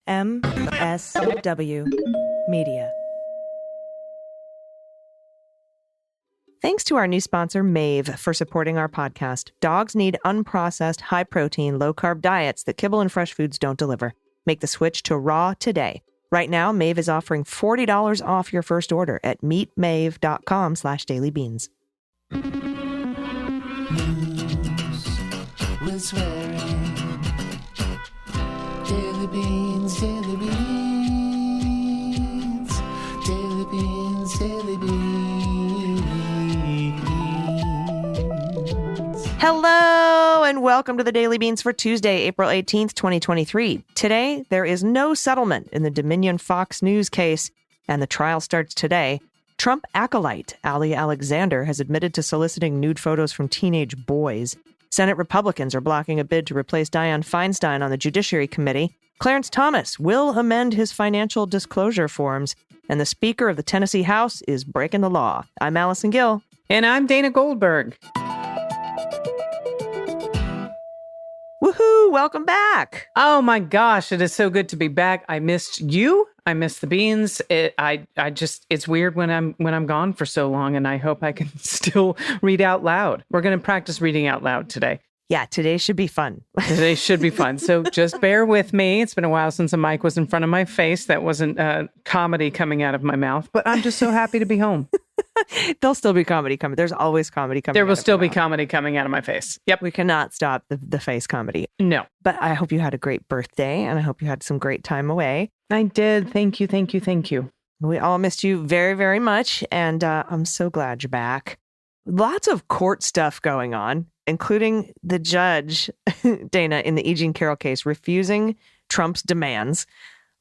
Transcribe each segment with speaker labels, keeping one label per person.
Speaker 1: MSW Media. Thanks to our new sponsor, Maeve, for supporting our podcast. Dogs need unprocessed, high-protein, low-carb diets that kibble and fresh foods don't deliver. Make the switch to raw today. Right now, Maeve is offering $40 off your first order at meetmaeve.com/dailybeans.
Speaker 2: News with swearing. Daily beans, daily beans. Daily beans, daily beans.
Speaker 1: Hello, and welcome to the Daily Beans for Tuesday, April 18th, 2023. Today, there is no settlement in the Dominion Fox News case, and the trial starts today. Trump acolyte Ali Alexander has admitted to soliciting nude photos from teenage boys. Senate Republicans are blocking a bid to replace Dianne Feinstein on the Judiciary Committee. Clarence Thomas will amend his financial disclosure forms. And the Speaker of the Tennessee House is breaking the law. I'm Allison Gill.
Speaker 3: And I'm Dana Goldberg.
Speaker 1: Woohoo! Welcome back.
Speaker 3: Oh my gosh, it is so good to be back. I missed you. I missed the beans. It's weird when I'm gone for so long, and I hope I can still read out loud. We're going to practice reading out loud today.
Speaker 1: Yeah, today should be fun.
Speaker 3: Today should be fun. So just bear with me. It's been a while since a mic was in front of my face. That wasn't comedy coming out of my mouth, but I'm just so happy to be home.
Speaker 1: There'll still be comedy coming. There's always comedy coming.
Speaker 3: There will still be comedy coming out of my face. Yep.
Speaker 1: We cannot stop the face comedy.
Speaker 3: No.
Speaker 1: But I hope you had a great birthday, and I hope you had some great time away.
Speaker 3: I did. Thank you. Thank you. Thank you.
Speaker 1: We all missed you very, very much, and I'm so glad you're back. Lots of court stuff going on, including the judge, Dana, in the E. Jean Carroll case, refusing Trump's demands.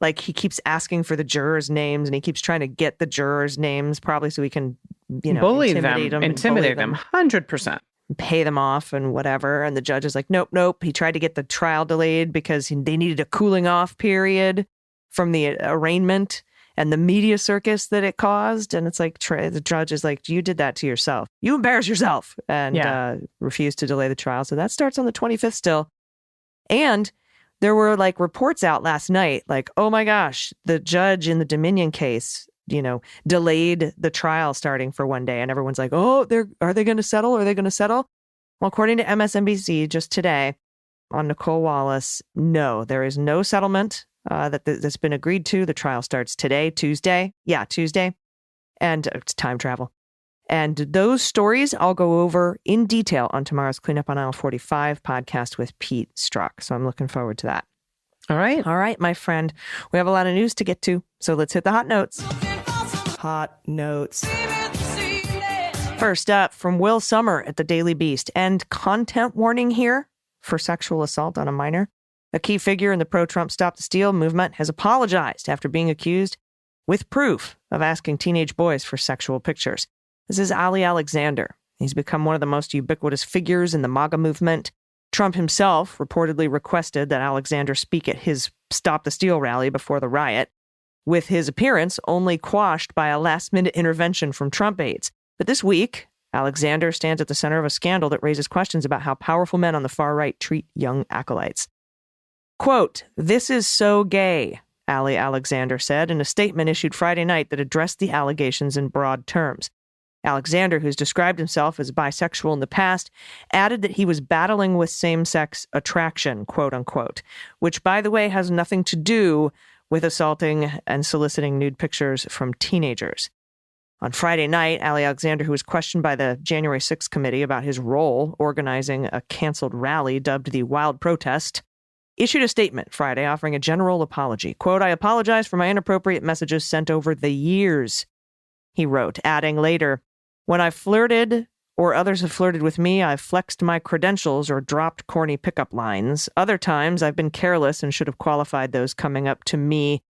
Speaker 1: Like, he keeps asking for the jurors' names, and he keeps trying to get the jurors' names, probably so he can, intimidate them.
Speaker 3: 100%.
Speaker 1: Pay them off and whatever. And the judge is like, nope. He tried to get the trial delayed because they needed a cooling off period from the arraignment and the media circus that it caused. And it's like, the judge is like, you did that to yourself. You embarrass yourself. And refused to delay the trial. So that starts on the 25th still. And there were like reports out last night, like, oh my gosh, the judge in the Dominion case, delayed the trial starting for one day. And everyone's like, oh, are they going to settle? Are they going to settle? Well, according to MSNBC just today on Nicole Wallace, no, there is no settlement that's been agreed to. The trial starts today, Tuesday. Yeah, Tuesday. And it's time travel. And those stories I'll go over in detail on tomorrow's Cleanup on Aisle 45 podcast with Pete Strzok. So I'm looking forward to that.
Speaker 3: All right,
Speaker 1: my friend. We have a lot of news to get to. So let's hit the hot notes. Hot notes. First up, from Will Sommer at the Daily Beast. And content warning here for sexual assault on a minor. A key figure in the pro-Trump Stop the Steal movement has apologized after being accused with proof of asking teenage boys for sexual pictures. This is Ali Alexander. He's become one of the most ubiquitous figures in the MAGA movement. Trump himself reportedly requested that Alexander speak at his Stop the Steal rally before the riot, with his appearance only quashed by a last-minute intervention from Trump aides. But this week, Alexander stands at the center of a scandal that raises questions about how powerful men on the far right treat young acolytes. Quote, "This is so gay," Ali Alexander said in a statement issued Friday night that addressed the allegations in broad terms. Alexander, who's described himself as bisexual in the past, added that he was battling with same-sex attraction, quote unquote, which, by the way, has nothing to do with assaulting and soliciting nude pictures from teenagers. On Friday night, Ali Alexander, who was questioned by the January 6th committee about his role organizing a canceled rally dubbed the Wild Protest, issued a statement Friday offering a general apology. Quote, "I apologize for my inappropriate messages sent over the years," he wrote, adding later, "When I've flirted or others have flirted with me, I've flexed my credentials or dropped corny pickup lines. Other times I've been careless and should have qualified those coming up to me.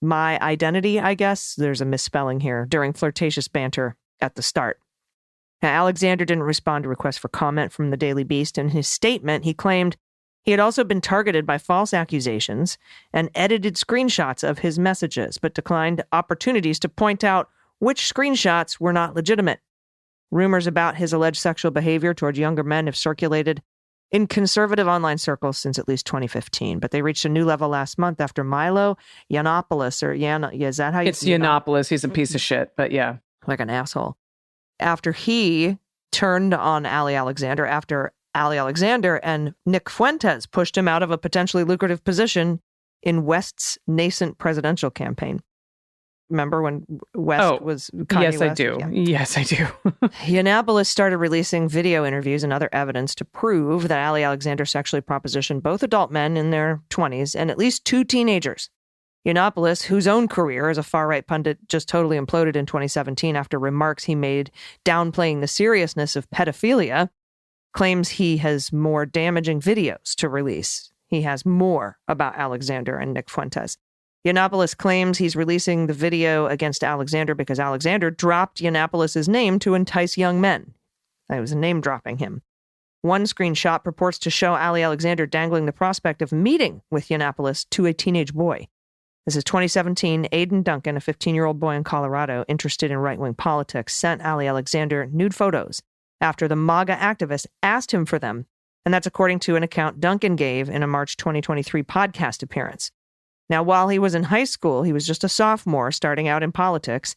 Speaker 1: My identity, I guess," there's a misspelling here, "during flirtatious banter at the start." Now, Alexander didn't respond to requests for comment from the Daily Beast. In his statement, he claimed he had also been targeted by false accusations and edited screenshots of his messages, but declined opportunities to point out which screenshots were not legitimate. Rumors about his alleged sexual behavior toward younger men have circulated in conservative online circles since at least 2015, but they reached a new level last month after Milo Yiannopoulos, is that how you...
Speaker 3: It's Yiannopoulos. He's a piece of shit, but yeah.
Speaker 1: Like an asshole. After he turned on Ali Alexander, after Ali Alexander and Nick Fuentes pushed him out of a potentially lucrative position in West's nascent presidential campaign. Remember when West was Kanye
Speaker 3: Yes,
Speaker 1: West?
Speaker 3: I do.
Speaker 1: Yeah.
Speaker 3: Yes, I do.
Speaker 1: Yiannopoulos started releasing video interviews and other evidence to prove that Ali Alexander sexually propositioned both adult men in their 20s and at least 2 teenagers. Yiannopoulos, whose own career as a far-right pundit just totally imploded in 2017 after remarks he made downplaying the seriousness of pedophilia, claims he has more damaging videos to release. He has more about Alexander and Nick Fuentes. Yiannopoulos claims he's releasing the video against Alexander because Alexander dropped Yiannopoulos' name to entice young men. I was name-dropping him. One screenshot purports to show Ali Alexander dangling the prospect of meeting with Yiannopoulos to a teenage boy. This is 2017. Aidan Duncan, a 15-year-old boy in Colorado interested in right-wing politics, sent Ali Alexander nude photos after the MAGA activist asked him for them, and that's according to an account Duncan gave in a March 2023 podcast appearance. Now, while he was in high school, he was just a sophomore starting out in politics.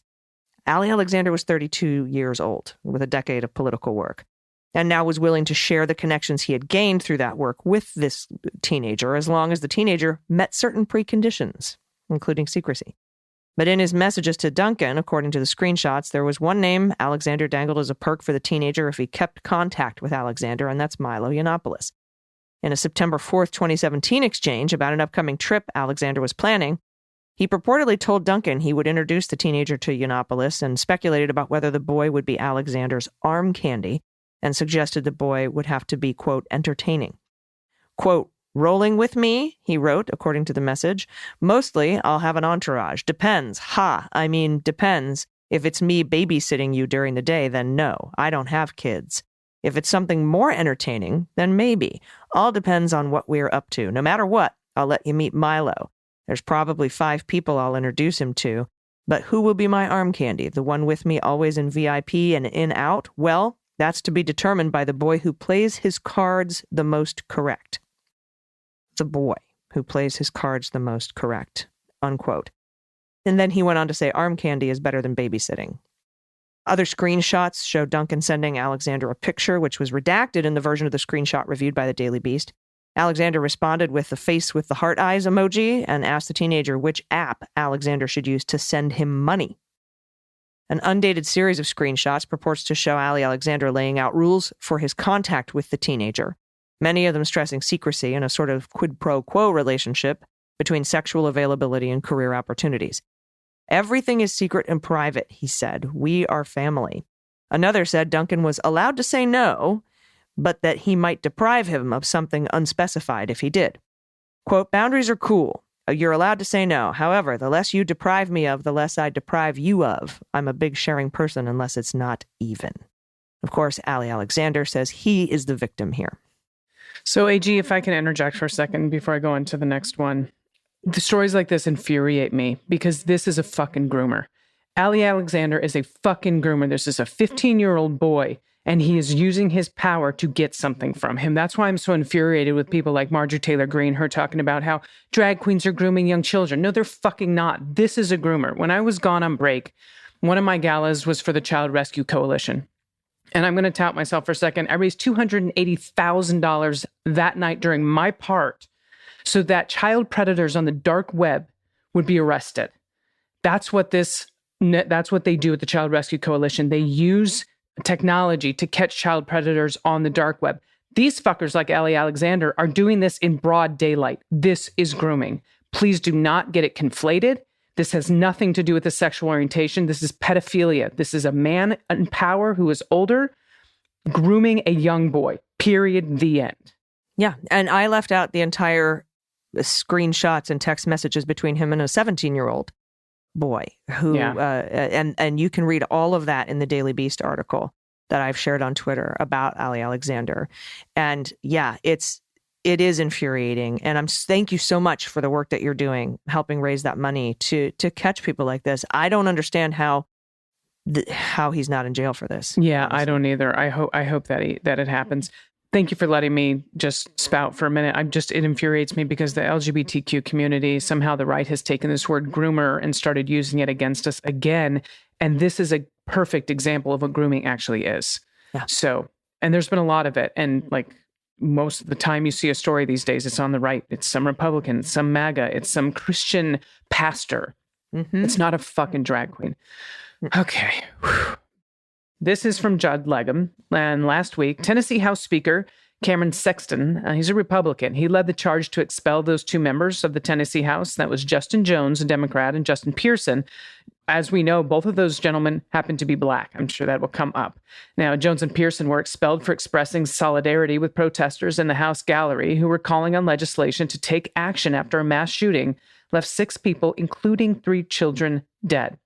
Speaker 1: Ali Alexander was 32 years old with a decade of political work and now was willing to share the connections he had gained through that work with this teenager as long as the teenager met certain preconditions, including secrecy. But in his messages to Duncan, according to the screenshots, there was one name Alexander dangled as a perk for the teenager if he kept contact with Alexander, and that's Milo Yiannopoulos. In a September 4th, 2017 exchange about an upcoming trip Alexander was planning, he purportedly told Duncan he would introduce the teenager to Yiannopoulos and speculated about whether the boy would be Alexander's arm candy and suggested the boy would have to be, quote, entertaining. Quote, rolling with me, he wrote, according to the message. Mostly, I'll have an entourage. Depends. Depends. If it's me babysitting you during the day, then no, I don't have kids. If it's something more entertaining, then maybe. All depends on what we're up to. No matter what, I'll let you meet Milo. There's probably 5 people I'll introduce him to. But who will be my arm candy? The one with me always in VIP and in out? Well, that's to be determined by the boy who plays his cards the most correct. The boy who plays his cards the most correct, unquote. And then he went on to say arm candy is better than babysitting. Other screenshots show Duncan sending Alexander a picture, which was redacted in the version of the screenshot reviewed by the Daily Beast. Alexander responded with the face with the heart eyes emoji and asked the teenager which app Alexander should use to send him money. An undated series of screenshots purports to show Ali Alexander laying out rules for his contact with the teenager, many of them stressing secrecy and a sort of quid pro quo relationship between sexual availability and career opportunities. Everything is secret and private, he said. We are family. Another said Duncan was allowed to say no, but that he might deprive him of something unspecified if he did. Quote, boundaries are cool. You're allowed to say no. However, the less you deprive me of, the less I deprive you of. I'm a big sharing person unless it's not even. Of course, Ali Alexander says he is the victim here.
Speaker 3: So, AG, if I can interject for a second before I go on to the next one. The stories like this infuriate me because this is a fucking groomer. Ali Alexander is a fucking groomer. This is a 15-year-old boy, and he is using his power to get something from him. That's why I'm so infuriated with people like Marjorie Taylor Greene, her talking about how drag queens are grooming young children. No, they're fucking not. This is a groomer. When I was gone on break, one of my galas was for the Child Rescue Coalition. And I'm going to tout myself for a second. I raised $280,000 that night during my part so that child predators on the dark web would be arrested. That's what they do at the Child Rescue Coalition. They use technology to catch child predators on the dark web. These fuckers like Ali Alexander are doing this in broad daylight. This is grooming. Please do not get it conflated. This has nothing to do with the sexual orientation. This is pedophilia. This is a man in power who is older grooming a young boy. Period. The end.
Speaker 1: Yeah, and I left out the entire screenshots and text messages between him and a 17-year-old boy who, and you can read all of that in the Daily Beast article that I've shared on Twitter about Ali Alexander. And yeah, it is infuriating. And thank you so much for the work that you're doing, helping raise that money to catch people like this. I don't understand how he's not in jail for this.
Speaker 3: Yeah, honestly. I don't either. I hope that it happens. Thank you for letting me just spout for a minute. It infuriates me because the LGBTQ community, somehow the right has taken this word groomer and started using it against us again. And this is a perfect example of what grooming actually is.
Speaker 1: Yeah.
Speaker 3: So, and there's been a lot of it. And like most of the time you see a story these days, it's on the right. It's some Republican, some MAGA, it's some Christian pastor.
Speaker 1: Mm-hmm.
Speaker 3: It's not a fucking drag queen. Okay. Whew. This is from Judd Legum. And last week, Tennessee House Speaker Cameron Sexton, he's a Republican. He led the charge to expel those two members of the Tennessee House. That was Justin Jones, a Democrat, and Justin Pearson. As we know, both of those gentlemen happen to be Black. I'm sure that will come up. Now, Jones and Pearson were expelled for expressing solidarity with protesters in the House gallery who were calling on legislation to take action after a mass shooting left 6 people, including 3 children, dead.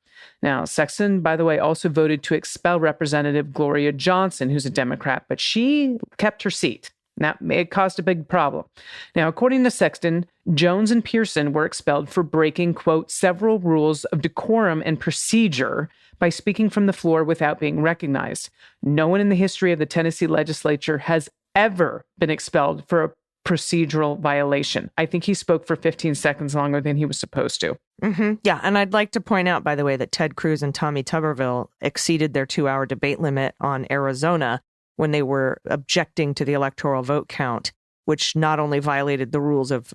Speaker 3: Now, Sexton, by the way, also voted to expel Representative Gloria Johnson, who's a Democrat, but she kept her seat. That may have caused a big problem. Now, according to Sexton, Jones and Pearson were expelled for breaking, quote, several rules of decorum and procedure by speaking from the floor without being recognized. No one in the history of the Tennessee legislature has ever been expelled for a procedural violation. I think he spoke for 15 seconds longer than he was supposed to.
Speaker 1: Mm-hmm. Yeah, and I'd like to point out, by the way, that Ted Cruz and Tommy Tuberville exceeded their 2-hour debate limit on Arizona when they were objecting to the electoral vote count, which not only violated the rules of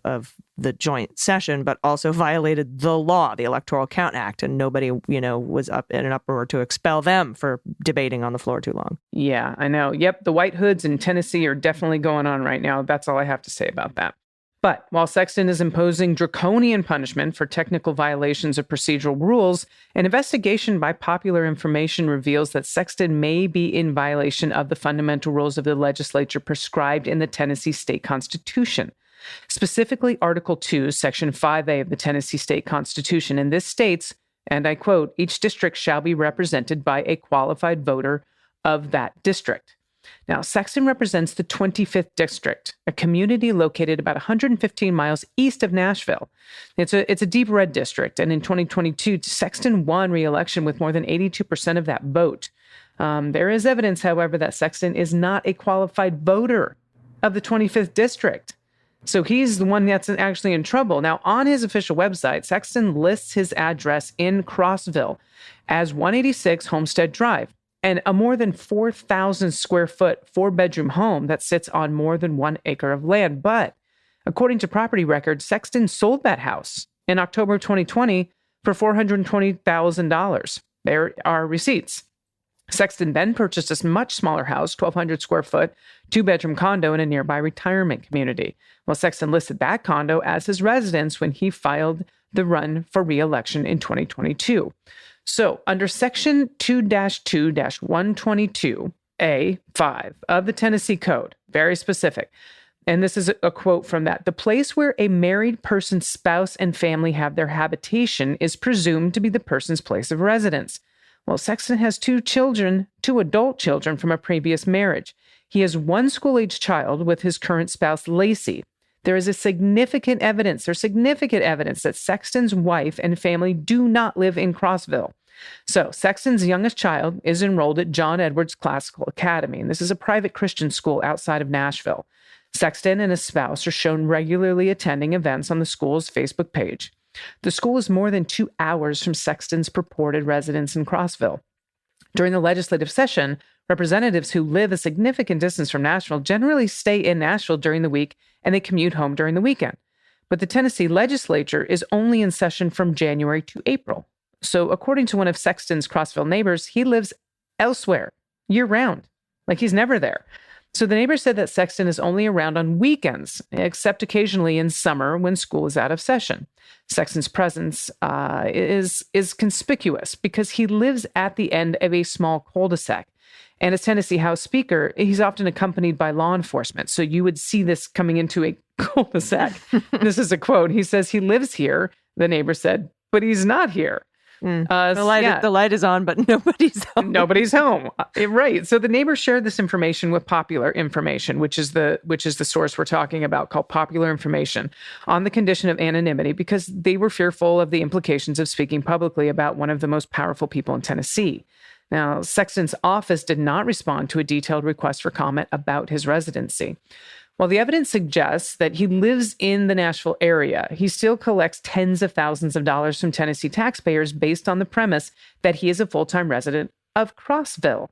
Speaker 1: the joint session, but also violated the law, the Electoral Count Act. And nobody, was up in an uproar to expel them for debating on the floor too long.
Speaker 3: Yeah, I know. Yep, the White Hoods in Tennessee are definitely going on right now. That's all I have to say about that. But while Sexton is imposing draconian punishment for technical violations of procedural rules, an investigation by Popular Information reveals that Sexton may be in violation of the fundamental rules of the legislature prescribed in the Tennessee state constitution. Specifically, Article 2, Section 5A of the Tennessee state constitution. And this states, and I quote, each district shall be represented by a qualified voter of that district. Now, Sexton represents the 25th District, a community located about 115 miles east of Nashville. It's a deep red district, and in 2022, Sexton won re-election with more than 82% of that vote. There is evidence, however, that Sexton is not a qualified voter of the 25th District. So he's the one that's actually in trouble. Now, on his official website, Sexton lists his address in Crossville as 186 Homestead Drive, and a more than 4,000 square foot 4-bedroom home that sits on more than 1 acre of land. But according to property records, Sexton sold that house in October 2020 for $420,000. There are receipts. Sexton then purchased a much smaller house, 1,200 square foot, 2-bedroom condo in a nearby retirement community. Well, Sexton listed that condo as his residence when he filed the run for re-election in 2022. So, under Section 2-2-122A5 of the Tennessee Code, very specific, and this is a quote from that, the place where a married person's spouse and family have their habitation is presumed to be the person's place of residence. Well, Sexton has 2 children, 2 adult children from a previous marriage. He has 1 school-age child with his current spouse, Lacey. There's significant evidence that Sexton's wife and family do not live in Crossville. So Sexton's youngest child is enrolled at John Edwards Classical Academy, and this is a private Christian school outside of Nashville. Sexton and his spouse are shown regularly attending events on the school's Facebook page. The school is more than 2 hours from Sexton's purported residence in Crossville. During the legislative session, representatives who live a significant distance from Nashville generally stay in Nashville during the week and they commute home during the weekend. But the Tennessee legislature is only in session from January to April. So according to one of Sexton's Crossville neighbors, he lives elsewhere year-round, like he's never there. So the neighbor said that Sexton is only around on weekends, except occasionally in summer when school is out of session. Sexton's presence is conspicuous because he lives at the end of a small cul-de-sac. And as Tennessee House Speaker, he's often accompanied by law enforcement. So you would see this coming into a cul-de-sac. This is a quote. He says he lives here, the neighbor said, but he's not here.
Speaker 1: The light is on, but nobody's home.
Speaker 3: Nobody's home. Right. So the neighbor shared this information with Popular Information, which is the source we're talking about, called Popular Information, on the condition of anonymity because they were fearful of the implications of speaking publicly about one of the most powerful people in Tennessee. Now, Sexton's office did not respond to a detailed request for comment about his residency. While the evidence suggests that he lives in the Nashville area, he still collects tens of thousands of dollars from Tennessee taxpayers based on the premise that he is a full-time resident of Crossville.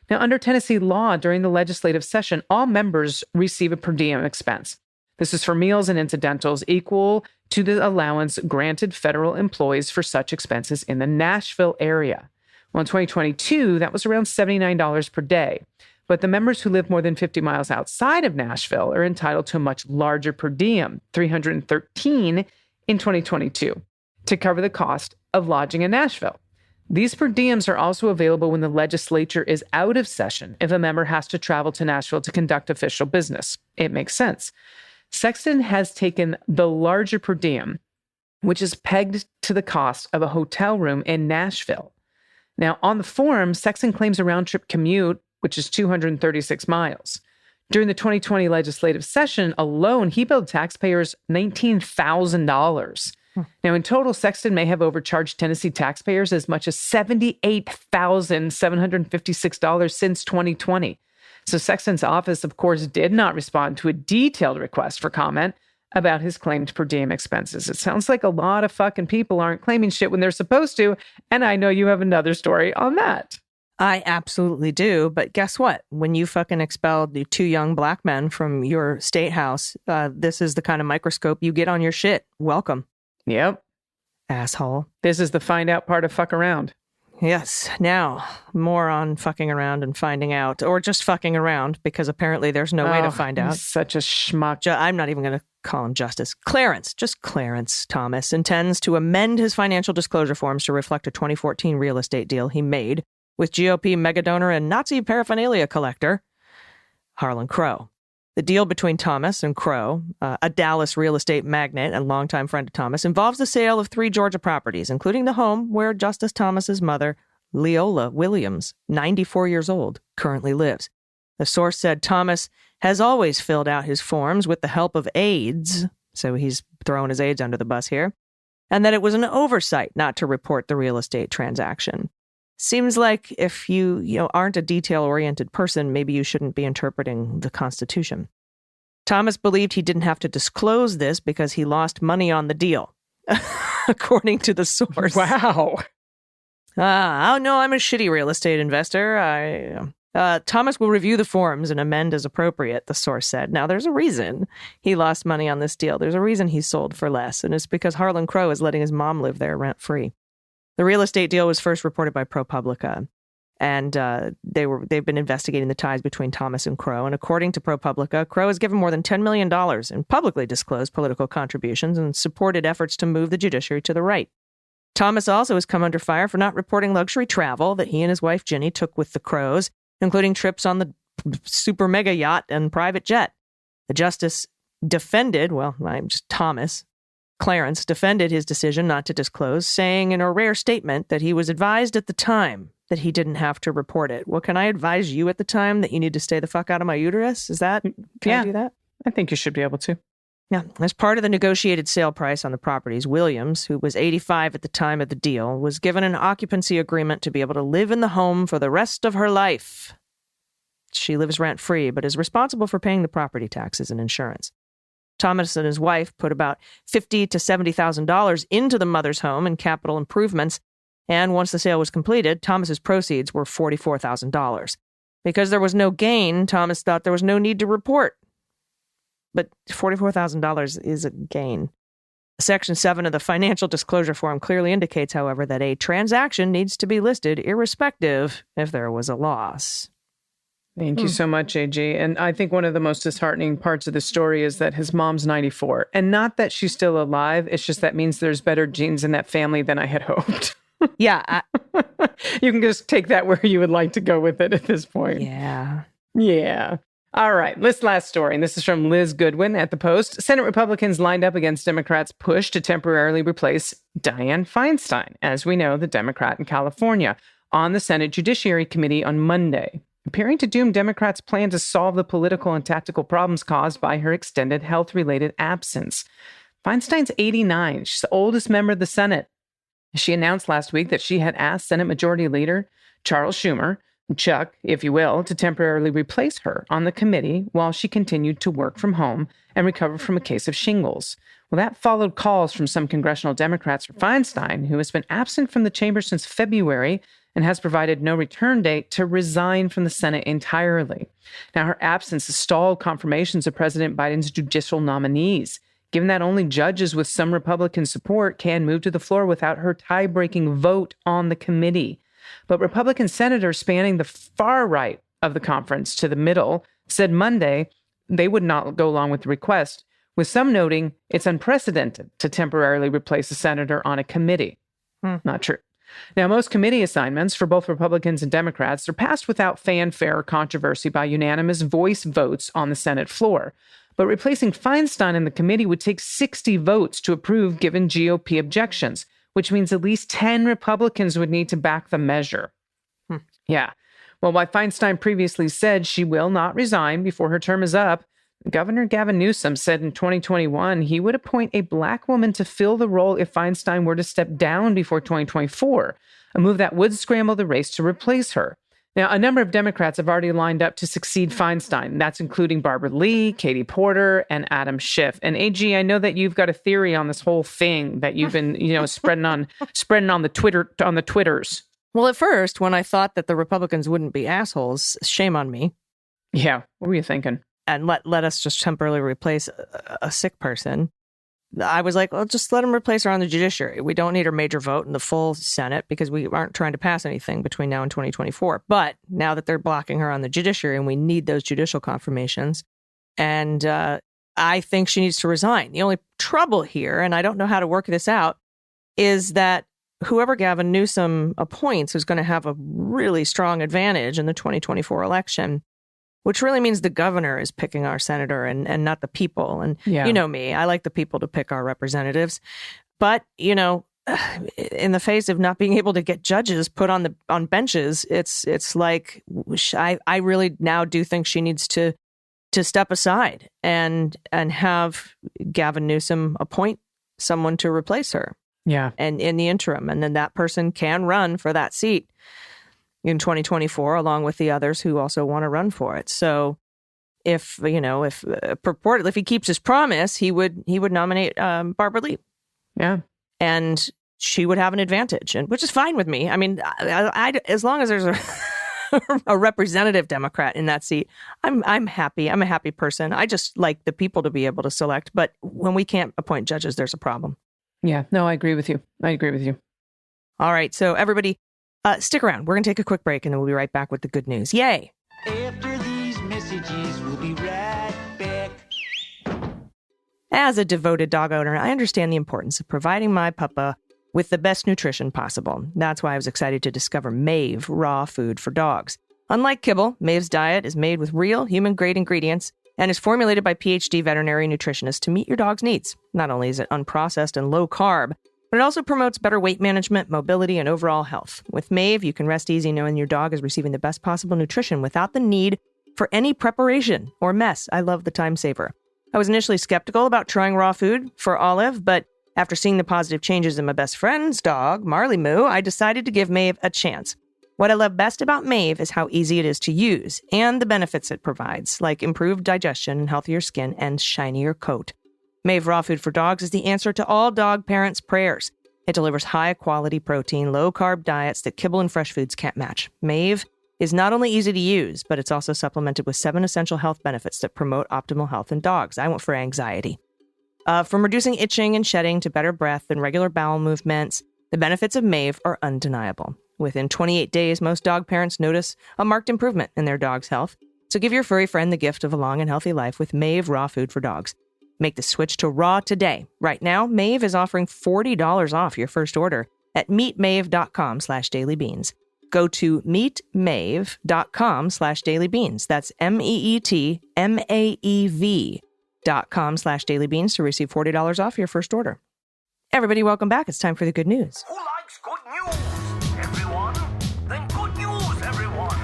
Speaker 3: Now, under Tennessee law, during the legislative session, all members receive a per diem expense. This is for meals and incidentals equal to the allowance granted federal employees for such expenses in the Nashville area. Well, in 2022, that was around $79 per day. But the members who live more than 50 miles outside of Nashville are entitled to a much larger per diem, $313 in 2022, to cover the cost of lodging in Nashville. These per diems are also available when the legislature is out of session if a member has to travel to Nashville to conduct official business. It makes sense. Sexton has taken the larger per diem, which is pegged to the cost of a hotel room in Nashville. Now, on the form, Sexton claims a round-trip commute, which is 236 miles. During the 2020 legislative session alone, he billed taxpayers $19,000. Now, in total, Sexton may have overcharged Tennessee taxpayers as much as $78,756 since 2020. So Sexton's office, of course, did not respond to a detailed request for comment about his claimed per diem expenses. It sounds like a lot of fucking people aren't claiming shit when they're supposed to, and I know you have another story on that.
Speaker 1: I absolutely do. But guess what? When you fucking expelled the 2 young black men from your state house, this is the kind of microscope you get on your shit. Welcome.
Speaker 3: Yep.
Speaker 1: Asshole.
Speaker 3: This is the find out part of fuck around.
Speaker 1: Yes. Now, more on fucking around and finding out, or just fucking around, because apparently there's no way to find out.
Speaker 3: He's such a schmuck.
Speaker 1: I'm not even going to call him Justice. Clarence Thomas intends to amend his financial disclosure forms to reflect a 2014 real estate deal he made with GOP megadonor and Nazi paraphernalia collector Harlan Crow. The deal between Thomas and Crow, a Dallas real estate magnate and longtime friend of Thomas, involves the sale of 3 Georgia properties, including the home where Justice Thomas's mother, Leola Williams, 94 years old, currently lives. The source said Thomas has always filled out his forms with the help of aides, so he's throwing his aides under the bus here, and that it was an oversight not to report the real estate transaction. Seems like if you aren't a detail-oriented person, maybe you shouldn't be interpreting the Constitution. Thomas believed he didn't have to disclose this because he lost money on the deal, according to the source.
Speaker 3: Wow.
Speaker 1: Oh, no, I'm a shitty real estate investor. Thomas will review the forms and amend as appropriate, the source said. Now, there's a reason he lost money on this deal. There's a reason he sold for less, and it's because Harlan Crow is letting his mom live there rent-free. The real estate deal was first reported by ProPublica, and they've been investigating the ties between Thomas and Crow. And according to ProPublica, Crow has given more than $10 million in publicly disclosed political contributions and supported efforts to move the judiciary to the right. Thomas also has come under fire for not reporting luxury travel that he and his wife Ginny took with the Crows, including trips on the super mega yacht and private jet. The justice defended, Clarence defended his decision not to disclose, saying in a rare statement that he was advised at the time that he didn't have to report it. Well, can I advise you at the time that you need to stay the fuck out of my uterus? Can I do that?
Speaker 3: I think you should be able to.
Speaker 1: Yeah. As part of the negotiated sale price on the properties, Williams, who was 85 at the time of the deal, was given an occupancy agreement to be able to live in the home for the rest of her life. She lives rent-free, but is responsible for paying the property taxes and insurance. Thomas and his wife put about $50,000 to $70,000 into the mother's home in capital improvements, and once the sale was completed, Thomas's proceeds were $44,000. Because there was no gain, Thomas thought there was no need to report. But $44,000 is a gain. Section 7 of the financial disclosure form clearly indicates, however, that a transaction needs to be listed irrespective if there was a loss.
Speaker 3: Thank you so much, AG. And I think one of the most disheartening parts of the story is that his mom's 94. And not that she's still alive. It's just that means there's better genes in that family than I had hoped.
Speaker 1: Yeah.
Speaker 3: You can just take that where you would like to go with it at this point.
Speaker 1: Yeah.
Speaker 3: Yeah. All right. This last story, and this is from Liz Goodwin at The Post. Senate Republicans lined up against Democrats' push to temporarily replace Dianne Feinstein, as we know, the Democrat in California, on the Senate Judiciary Committee on Monday, appearing to doom Democrats' plan to solve the political and tactical problems caused by her extended health-related absence. Feinstein's 89. She's the oldest member of the Senate. She announced last week that she had asked Senate Majority Leader Charles Schumer, Chuck, if you will, to temporarily replace her on the committee while she continued to work from home and recover from a case of shingles. Well, that followed calls from some congressional Democrats for Feinstein, who has been absent from the chamber since February and has provided no return date, to resign from the Senate entirely. Now, her absence has stalled confirmations of President Biden's judicial nominees, given that only judges with some Republican support can move to the floor without her tie-breaking vote on the committee. But Republican senators spanning the far right of the conference to the middle said Monday they would not go along with the request, with some noting it's unprecedented to temporarily replace a senator on a committee. Not true. Now, most committee assignments for both Republicans and Democrats are passed without fanfare or controversy by unanimous voice votes on the Senate floor. But replacing Feinstein in the committee would take 60 votes to approve given GOP objections, which means at least 10 Republicans would need to back the measure. Yeah. Well, while Feinstein previously said she will not resign before her term is up, Governor Gavin Newsom said in 2021 he would appoint a Black woman to fill the role if Feinstein were to step down before 2024, a move that would scramble the race to replace her. Now, a number of Democrats have already lined up to succeed Feinstein. That's including Barbara Lee, Katie Porter, and Adam Schiff. And AG, I know that you've got a theory on this whole thing that you've been, spreading on the Twitters.
Speaker 1: Well, at first, when I thought that the Republicans wouldn't be assholes, shame on me.
Speaker 3: Yeah, what were you thinking?
Speaker 1: And let us just temporarily replace a sick person. I was like, well, just let them replace her on the judiciary. We don't need her major vote in the full Senate because we aren't trying to pass anything between now and 2024. But now that they're blocking her on the judiciary and we need those judicial confirmations, and I think she needs to resign. The only trouble here, and I don't know how to work this out, is that whoever Gavin Newsom appoints is going to have a really strong advantage in the 2024 election, which really means the governor is picking our senator and not the people. And you know me, I like the people to pick our representatives. But, in the face of not being able to get judges put on benches, it's like I really now do think she needs to step aside and have Gavin Newsom appoint someone to replace her.
Speaker 3: Yeah. And
Speaker 1: in the interim. And then that person can run for that seat in 2024, along with the others who also want to run for it. So if purportedly, if he keeps his promise, he would nominate Barbara Lee.
Speaker 3: Yeah.
Speaker 1: And she would have an advantage, and which is fine with me. I mean, I as long as there's a representative Democrat in that seat, I'm happy. I'm a happy person. I just like the people to be able to select. But when we can't appoint judges, there's a problem.
Speaker 3: Yeah, no, I agree with you.
Speaker 1: All right. So everybody, stick around. We're going to take a quick break and then we'll be right back with the good news. Yay.
Speaker 2: After these messages, we'll be right back.
Speaker 1: As a devoted dog owner, I understand the importance of providing my puppa with the best nutrition possible. That's why I was excited to discover Maeve raw food for dogs. Unlike kibble, Maeve's diet is made with real human-grade ingredients and is formulated by PhD veterinary nutritionists to meet your dog's needs. Not only is it unprocessed and low-carb, but it also promotes better weight management, mobility, and overall health. With Maeve, you can rest easy knowing your dog is receiving the best possible nutrition without the need for any preparation or mess. I love the time saver. I was initially skeptical about trying raw food for Olive, but after seeing the positive changes in my best friend's dog, Marley Moo, I decided to give Maeve a chance. What I love best about Maeve is how easy it is to use and the benefits it provides, like improved digestion, healthier skin, and shinier coat. Maeve Raw Food for Dogs is the answer to all dog parents' prayers. It delivers high-quality protein, low-carb diets that kibble and fresh foods can't match. Maeve is not only easy to use, but it's also supplemented with 7 essential health benefits that promote optimal health in dogs. I went for anxiety. From reducing itching and shedding to better breath and regular bowel movements, the benefits of Maeve are undeniable. Within 28 days, most dog parents notice a marked improvement in their dog's health. So give your furry friend the gift of a long and healthy life with Maeve Raw Food for Dogs. Make the switch to raw today. Right now, Maeve is offering $40 off your first order at meetmaeve.com/dailybeans. Go to meetmaeve.com/dailybeans. That's meetmaev.com/dailybeans to receive $40 off your first order. Everybody, welcome back. It's time for the good news.
Speaker 4: Who likes good news? Everyone? Then good news, everyone!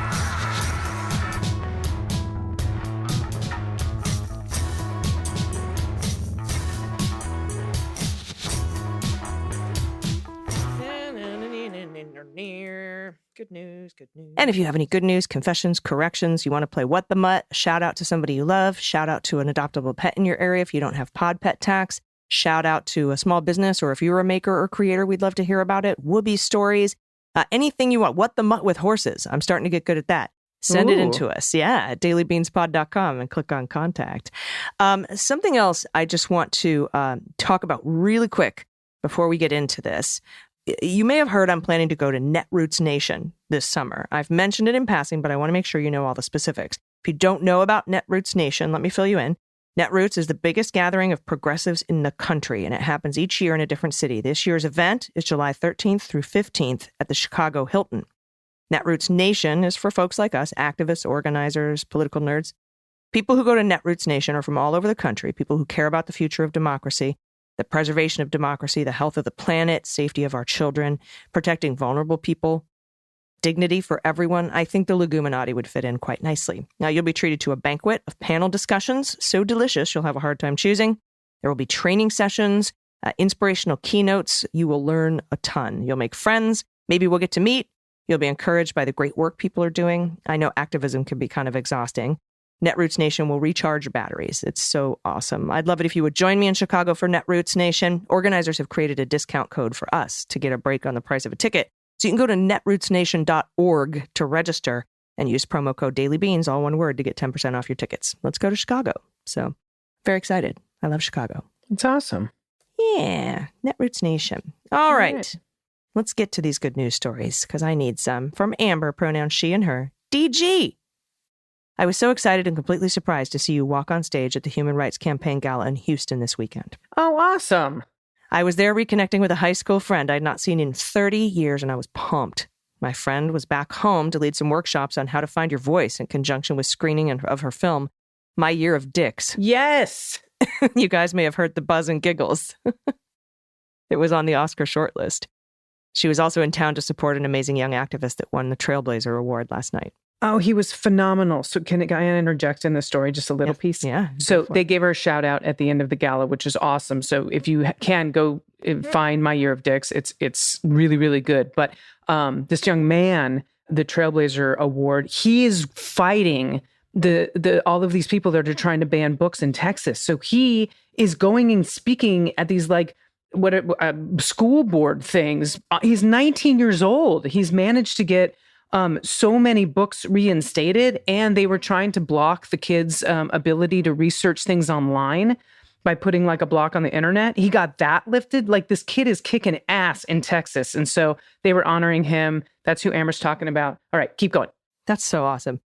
Speaker 1: Good news, good news. And if you have any good news, confessions, corrections, you want to play What the Mutt, shout out to somebody you love, shout out to an adoptable pet in your area if you don't have pod pet tax, shout out to a small business, or if you're a maker or creator, we'd love to hear about it. Whoopee stories, anything you want. What the Mutt with horses. I'm starting to get good at that. Send it in to us. Yeah, at dailybeanspod.com and click on contact. Something else I just want to talk about really quick before we get into this. You may have heard I'm planning to go to Netroots Nation this summer. I've mentioned it in passing, but I want to make sure you know all the specifics. If you don't know about Netroots Nation, let me fill you in. Netroots is the biggest gathering of progressives in the country, and it happens each year in a different city. This year's event is July 13th through 15th at the Chicago Hilton. Netroots Nation is for folks like us, activists, organizers, political nerds. People who go to Netroots Nation are from all over the country, people who care about the future of democracy, the preservation of democracy, the health of the planet, safety of our children, protecting vulnerable people, dignity for everyone. I think the Leguminati would fit in quite nicely. Now, you'll be treated to a banquet of panel discussions, so delicious you'll have a hard time choosing. There will be training sessions, inspirational keynotes. You will learn a ton. You'll make friends. Maybe we'll get to meet. You'll be encouraged by the great work people are doing. I know activism can be kind of exhausting. Netroots Nation will recharge your batteries. It's so awesome. I'd love it if you would join me in Chicago for Netroots Nation. Organizers have created a discount code for us to get a break on the price of a ticket. So you can go to netrootsnation.org to register and use promo code DailyBeans, all one word, to get 10% off your tickets. Let's go to Chicago. So very excited. I love Chicago.
Speaker 3: It's awesome.
Speaker 1: Yeah, Netroots Nation. All right. Let's get to these good news stories because I need some. From Amber, pronouns she and her. DG. I was so excited and completely surprised to see you walk on stage at the Human Rights Campaign Gala in Houston this weekend.
Speaker 3: Oh, awesome.
Speaker 1: I was there reconnecting with a high school friend I'd not seen in 30 years, and I was pumped. My friend was back home to lead some workshops on how to find your voice in conjunction with screening of her film, My Year of Dicks.
Speaker 3: Yes.
Speaker 1: You guys may have heard the buzz and giggles. It was on the Oscar shortlist. She was also in town to support an amazing young activist that won the Trailblazer Award last night.
Speaker 3: Oh, he was phenomenal. So can I interject in the story just a little piece?
Speaker 1: Yeah.
Speaker 3: So they gave her a shout out at the end of the gala, which is awesome. So if you can go find My Year of Dicks, it's really, really good. But this young man, the Trailblazer Award, he is fighting the all of these people that are trying to ban books in Texas. So he is going and speaking at these school board things. He's 19 years old. He's managed to get so many books reinstated, and they were trying to block the kids' ability to research things online by putting like a block on the internet. He got that lifted. Like, this kid is kicking ass in Texas. And so they were honoring him. That's who Amber's talking about. All right, keep going.
Speaker 1: That's so awesome.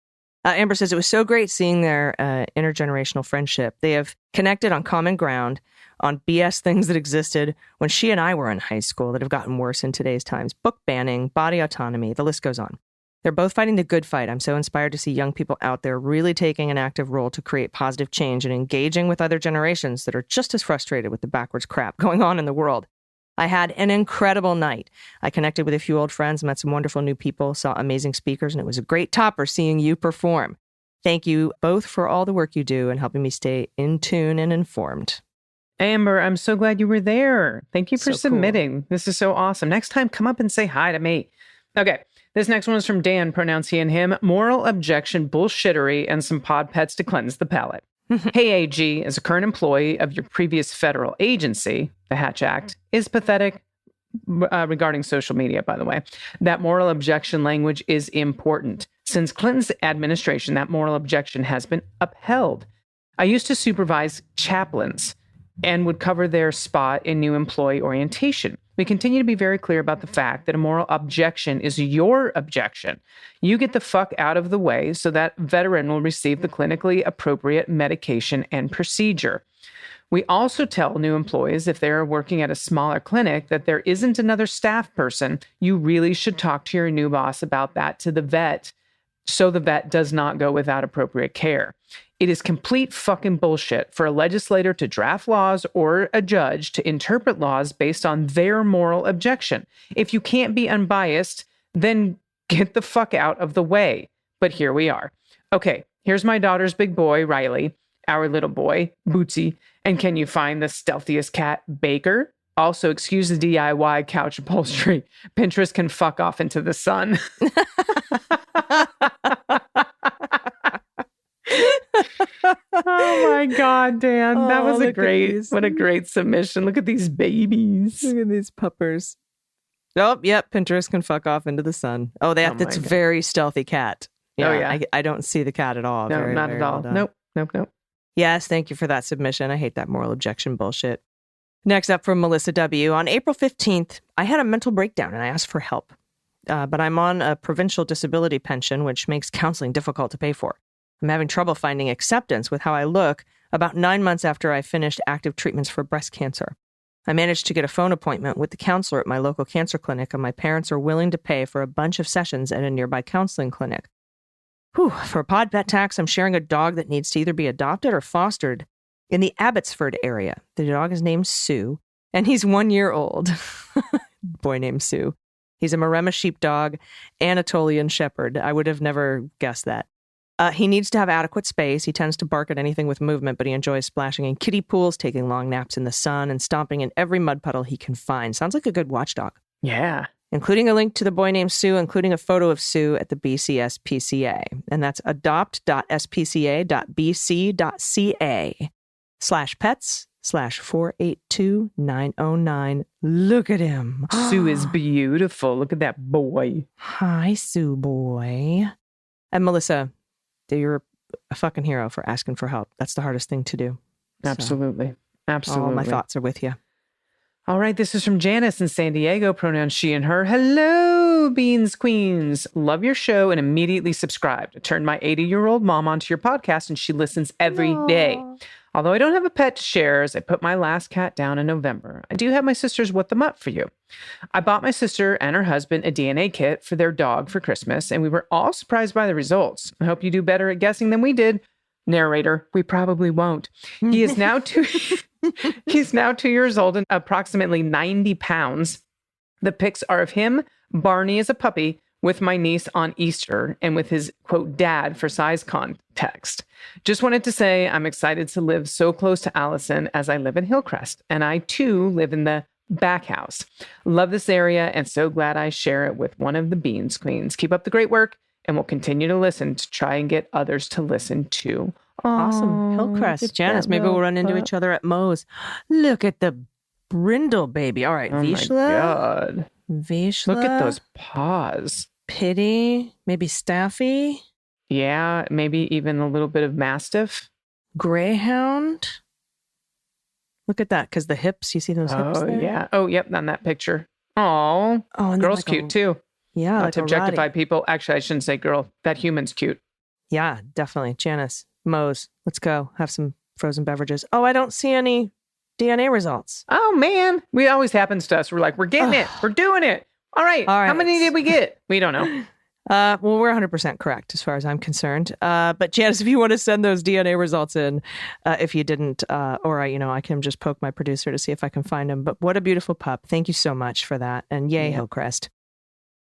Speaker 1: Amber says it was so great seeing their intergenerational friendship. They have connected on common ground on BS things that existed when she and I were in high school that have gotten worse in today's times. Book banning, body autonomy, the list goes on. They're both fighting the good fight. I'm so inspired to see young people out there really taking an active role to create positive change and engaging with other generations that are just as frustrated with the backwards crap going on in the world. I had an incredible night. I connected with a few old friends, met some wonderful new people, saw amazing speakers, and it was a great topper seeing you perform. Thank you both for all the work you do and helping me stay in tune and informed.
Speaker 3: Amber, I'm so glad you were there. Thank you for submitting.
Speaker 1: Cool.
Speaker 3: This is so awesome. Next time, come up and say hi to me. Okay. This next one is from Dan, pronouns he and him. Moral objection, bullshittery, and some pod pets to cleanse the palate. Hey, AG, as a current employee of your previous federal agency, the Hatch Act, is pathetic regarding social media, by the way. That moral objection language is important. Since Clinton's administration, that moral objection has been upheld. I used to supervise chaplains and would cover their spot in new employee orientation. We continue to be very clear about the fact that a moral objection is your objection. You get the fuck out of the way so that veteran will receive the clinically appropriate medication and procedure. We also tell new employees if they're working at a smaller clinic that there isn't another staff person. You really should talk to your new boss about that to the vet so the vet does not go without appropriate care. It is complete fucking bullshit for a legislator to draft laws or a judge to interpret laws based on their moral objection. If you can't be unbiased, then get the fuck out of the way. But here we are. Okay, here's my daughter's big boy, Riley, our little boy, Bootsy, and can you find the stealthiest cat, Baker? Also, excuse the DIY couch upholstery. Pinterest can fuck off into the sun. Oh my God, Dan. That was what a great submission. Look at these babies.
Speaker 1: Look at these puppers. Oh, yep. Pinterest can fuck off into the sun. Oh, that's very stealthy cat. Yeah,
Speaker 3: oh, yeah.
Speaker 1: I don't see the cat at all.
Speaker 3: No,
Speaker 1: very,
Speaker 3: not
Speaker 1: very
Speaker 3: at all.
Speaker 1: Well
Speaker 3: Nope.
Speaker 1: Yes, thank you for that submission. I hate that moral objection bullshit. Next up from Melissa W. On April 15th, I had a mental breakdown and I asked for help. But I'm on a provincial disability pension, which makes counseling difficult to pay for. I'm having trouble finding acceptance with how I look about 9 months after I finished active treatments for breast cancer. I managed to get a phone appointment with the counselor at my local cancer clinic, and my parents are willing to pay for a bunch of sessions at a nearby counseling clinic. Whew, for a pod pet tax, I'm sharing a dog that needs to either be adopted or fostered in the Abbotsford area. The dog is named Sue, and he's 1 year old. Boy named Sue. He's a Maremma sheepdog, Anatolian shepherd. I would have never guessed that. He needs to have adequate space. He tends to bark at anything with movement, but he enjoys splashing in kiddie pools, taking long naps in the sun, and stomping in every mud puddle he can find. Sounds like a good watchdog.
Speaker 3: Yeah.
Speaker 1: Including a link to the boy named Sue, including a photo of Sue at the BCSPCA. And that's adopt.spca.bc.ca/pets/482909. Look at him.
Speaker 3: Sue is beautiful. Look at that boy.
Speaker 1: Hi, Sue boy. And Melissa, you're a fucking hero for asking for help. That's the hardest thing to do.
Speaker 3: Absolutely. Absolutely.
Speaker 1: All my thoughts are with you.
Speaker 3: All right, this is from Janice in San Diego, pronouns she and her. Hello, Beans Queens. Love your show and immediately subscribed. I turned my 80-year-old mom onto your podcast and she listens every day. Although I don't have a pet to share, as I put my last cat down in November, I do have my sister's What Them Up for you. I bought my sister and her husband a DNA kit for their dog for Christmas, and we were all surprised by the results. I hope you do better at guessing than we did. Narrator, we probably won't. He is now He's now 2 years old and approximately 90 pounds. The pics are of him, Barney as a puppy, with my niece on Easter, and with his, quote, dad for size context. Just wanted to say I'm excited to live so close to Allison as I live in Hillcrest, and I, too, live in the back house. Love this area, and so glad I share it with one of the Beans Queens. Keep up the great work, and we'll continue to listen to try and get others to listen too.
Speaker 1: Awesome. Hillcrest. Janice, maybe we'll run into each other at Moe's. Look at the brindle baby. All right,
Speaker 3: Oh
Speaker 1: Vishla.
Speaker 3: my God.
Speaker 1: Vishla.
Speaker 3: Look at those paws.
Speaker 1: Pitty. Maybe Staffy.
Speaker 3: Yeah, maybe even a little bit of Mastiff.
Speaker 1: Greyhound. Look at that, because the hips, you see those hips
Speaker 3: Oh,
Speaker 1: there?
Speaker 3: yeah. Oh, yep, on that picture. Oh,
Speaker 1: Oh, and
Speaker 3: girl's
Speaker 1: like
Speaker 3: cute too.
Speaker 1: Yeah,
Speaker 3: Not
Speaker 1: like
Speaker 3: to
Speaker 1: a
Speaker 3: objectify
Speaker 1: Roddy.
Speaker 3: people. Actually, I shouldn't say girl. That human's cute.
Speaker 1: Yeah, definitely. Janice, Moe's. Let's go. Have some frozen beverages. Oh, I don't see any DNA results.
Speaker 3: Oh, man. It always happens to us. We're like, we're getting it. We're doing it. All right.
Speaker 1: All right.
Speaker 3: How many did we get? We don't know.
Speaker 1: Well, we're 100% correct as far as I'm concerned. But Janice, if you want to send those DNA results in, if you didn't, or I can just poke my producer to see if I can find them. But what a beautiful pup. Thank you so much for that. And yay, Hillcrest.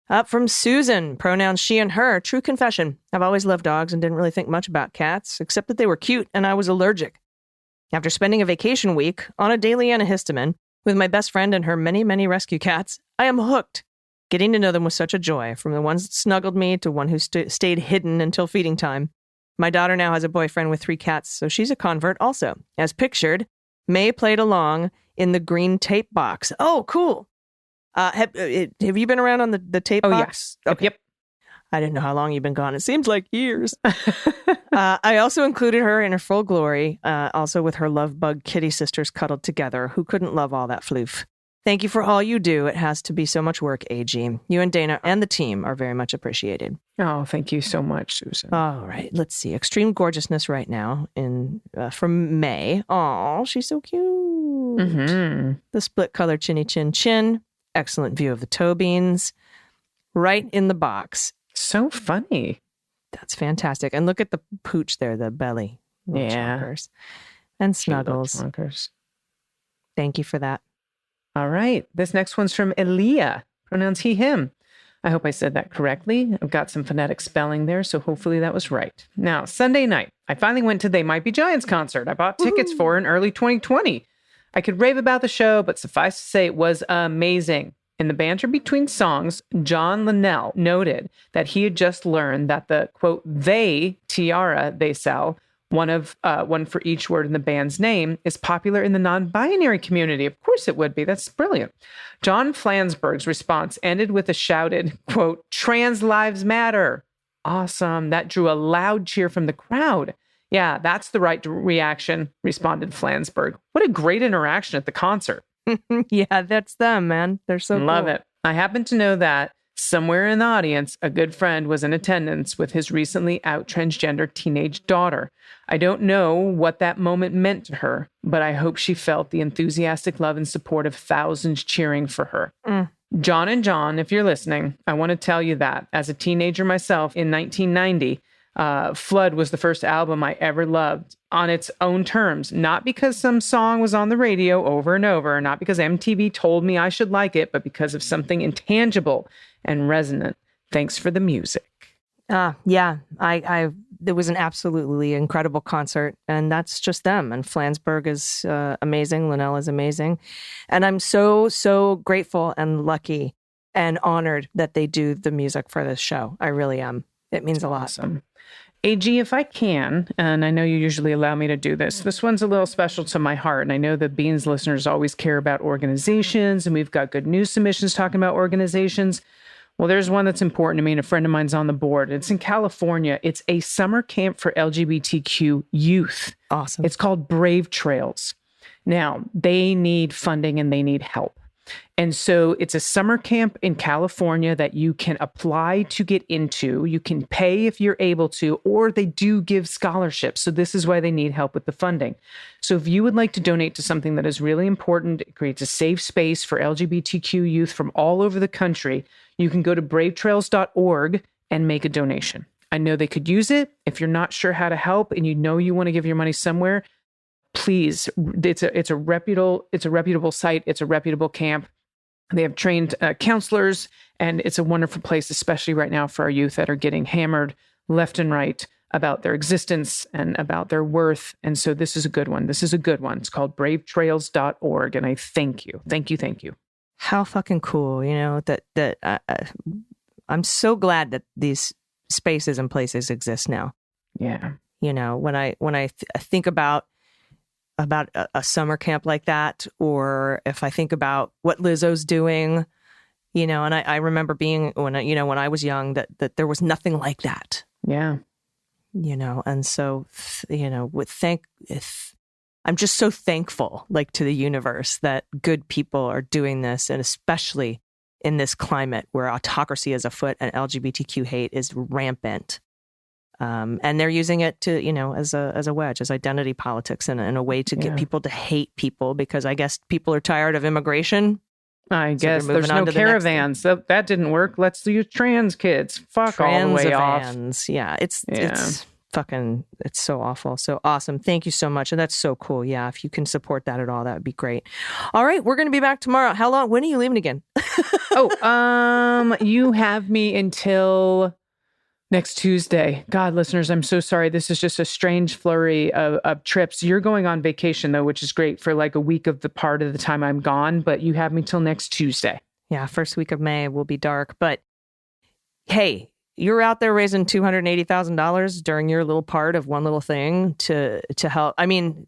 Speaker 1: Up from Susan, pronouns she and her. True confession. I've always loved dogs and didn't really think much about cats, except that they were cute and I was allergic. After spending a vacation week on a daily antihistamine with my best friend and her many, many rescue cats, I am hooked. Getting to know them was such a joy, from the ones that snuggled me to one who stayed hidden until feeding time. My daughter now has a boyfriend with 3 cats, so she's a convert also. As pictured, May played along in the green tape box. Oh, cool. Have you been around on the tape box?
Speaker 3: Yeah.
Speaker 1: Okay.
Speaker 3: Yep.
Speaker 1: I didn't know how long you've been gone. It seems like years. I also included her in her full glory, also with her love bug kitty sisters cuddled together. Who couldn't love all that floof? Thank you for all you do. It has to be so much work, AG. You and Dana and the team are very much appreciated.
Speaker 3: Oh, thank you so much, Susan.
Speaker 1: All right, let's see. Extreme gorgeousness right now from May. Oh, she's so cute.
Speaker 3: Mm-hmm.
Speaker 1: The split color chinny chin chin. Excellent view of the toe beans. Right in the box.
Speaker 3: So funny.
Speaker 1: That's fantastic. And look at the pooch there, the belly. Little
Speaker 3: Yeah.
Speaker 1: chonkers. And snuggles.
Speaker 3: Chonkers.
Speaker 1: Thank you for that.
Speaker 3: All right. This next one's from Elia. Pronouns he, him. I hope I said that correctly. I've got some phonetic spelling there, so hopefully that was right. Now, Sunday night, I finally went to They Might Be Giants concert. I bought tickets for in early 2020. I could rave about the show, but suffice to say it was amazing. In the banter between songs, John Linnell noted that he had just learned that the, quote, they tiara they sell, one for each word in the band's name, is popular in the non-binary community. Of course it would be. That's brilliant. John Flansburgh's response ended with a shouted, quote, trans lives matter. Awesome. That drew a loud cheer from the crowd. Yeah, that's the right reaction, responded Flansburgh. What a great interaction at the concert.
Speaker 1: Yeah, that's them, man. They're so
Speaker 3: Love
Speaker 1: cool.
Speaker 3: it. I happen to know that somewhere in the audience, a good friend was in attendance with his recently out transgender teenage daughter. I don't know what that moment meant to her, but I hope she felt the enthusiastic love and support of thousands cheering for her. John and John, if you're listening, I want to tell you that as a teenager myself in 1990, Flood was the first album I ever loved on its own terms, not because some song was on the radio over and over, not because MTV told me I should like it, but because of something intangible and resonant. Thanks for the music.
Speaker 1: Yeah, it was an absolutely incredible concert, and that's just them. And Flansburgh is amazing. Linnell is amazing. And I'm so, so grateful and lucky and honored that they do the music for this show. I really am. It means a lot.
Speaker 3: Awesome. AG, if I can, and I know you usually allow me to do this one's a little special to my heart. And I know the Beans listeners always care about organizations, and we've got good news submissions talking about organizations. Well, there's one that's important to me, and a friend of mine's on the board. It's in California. It's a summer camp for LGBTQ youth.
Speaker 1: Awesome.
Speaker 3: It's called Brave Trails. Now, they need funding and they need help. And so it's a summer camp in California that you can apply to get into. You can pay if you're able to, or they do give scholarships. So this is why they need help with the funding. So if you would like to donate to something that is really important, it creates a safe space for LGBTQ youth from all over the country, you can go to bravetrails.org and make a donation. I know they could use it. If you're not sure how to help and you know you want to give your money somewhere, please, it's a reputable site. It's a reputable camp. They have trained counselors, and it's a wonderful place, especially right now for our youth that are getting hammered left and right about their existence and about their worth. And so this is a good one. It's called bravetrails.org. And I thank you. Thank you.
Speaker 1: How fucking cool, you know, that I'm so glad that these spaces and places exist now.
Speaker 3: Yeah.
Speaker 1: You know, when I think about a summer camp like that, or if I think about what Lizzo's doing, you know, and I remember being when I was young that there was nothing like that.
Speaker 3: Yeah.
Speaker 1: You know, and so, you know, I'm just so thankful, like, to the universe that good people are doing this, and especially in this climate where autocracy is afoot and LGBTQ hate is rampant. And they're using it to, you know, as a wedge, as identity politics, and a way to get people to hate people, because I guess people are tired of immigration.
Speaker 3: I guess there's no caravans. That didn't work. Let's use trans kids. Fuck all the way off.
Speaker 1: Yeah, it's fucking, it's so awful. So awesome. Thank you so much. And that's so cool. Yeah, if you can support that at all, that would be great. All right, we're going to be back tomorrow. How long? When are you leaving again?
Speaker 3: You have me until next Tuesday. God, listeners, I'm so sorry. This is just a strange flurry of trips. You're going on vacation, though, which is great for like a week of the part of the time I'm gone, but you have me till next Tuesday.
Speaker 1: Yeah, first week of May will be dark. But hey, you're out there raising $280,000 during your little part of one little thing to help. I mean,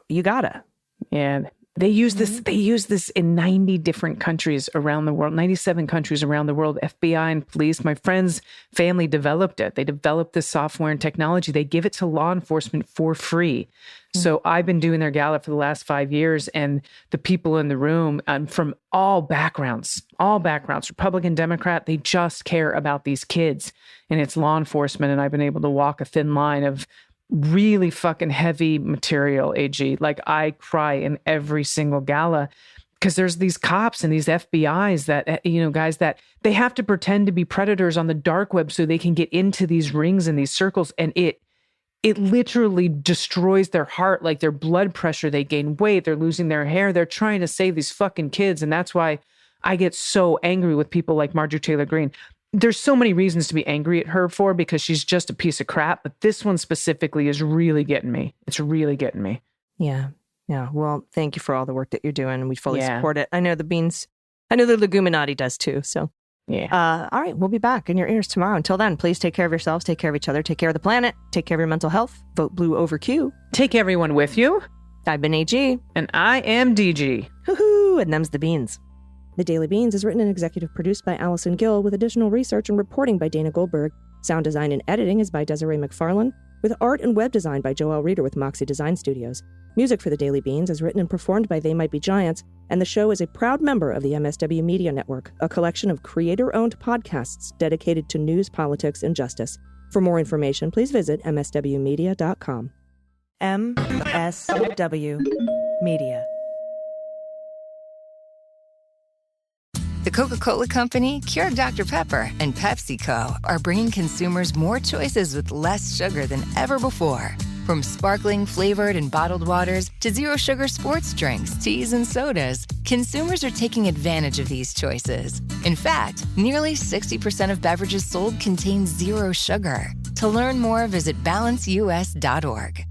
Speaker 1: you gotta.
Speaker 3: Yeah. They use this in 90 different countries around the world, 97 countries around the world. FBI and police, my friend's family developed it. They developed this software and technology. They give it to law enforcement for free. So I've been doing their gala for the last 5 years, and the people in the room from all backgrounds, Republican, Democrat, they just care about these kids, and it's law enforcement. And I've been able to walk a thin line of really fucking heavy material, AG. Like, I cry in every single gala because there's these cops and these FBIs that, you know, guys that they have to pretend to be predators on the dark web so they can get into these rings and these circles. And it literally destroys their heart, like their blood pressure. They gain weight. They're losing their hair. They're trying to save these fucking kids. And that's why I get so angry with people like Marjorie Taylor Greene. There's so many reasons to be angry at her for, because she's just a piece of crap. But this one specifically is really getting me. It's really getting me.
Speaker 1: Yeah. Yeah. Well, thank you for all the work that you're doing. We fully
Speaker 3: Yeah.
Speaker 1: support it. I know the Leguminati does too. So,
Speaker 3: Yeah.
Speaker 1: all right, we'll be back in your ears tomorrow. Until then, please take care of yourselves, take care of each other, take care of the planet, take care of your mental health. Vote blue over Q.
Speaker 3: Take everyone with you.
Speaker 1: I've been AG.
Speaker 3: And I am DG.
Speaker 1: Hoo-hoo, and them's the beans. The Daily Beans is written and executive produced by Allison Gill with additional research and reporting by Dana Goldberg. Sound design and editing is by Desiree McFarlane, with art and web design by Joelle Reeder with Moxie Design Studios. Music for The Daily Beans is written and performed by They Might Be Giants, and the show is a proud member of the MSW Media Network, a collection of creator-owned podcasts dedicated to news, politics, and justice. For more information, please visit mswmedia.com. MSW Media.
Speaker 5: The Coca-Cola Company, Keurig Dr. Pepper, and PepsiCo are bringing consumers more choices with less sugar than ever before. From sparkling, flavored, and bottled waters to zero-sugar sports drinks, teas, and sodas, consumers are taking advantage of these choices. In fact, nearly 60% of beverages sold contain zero sugar. To learn more, visit balanceus.org.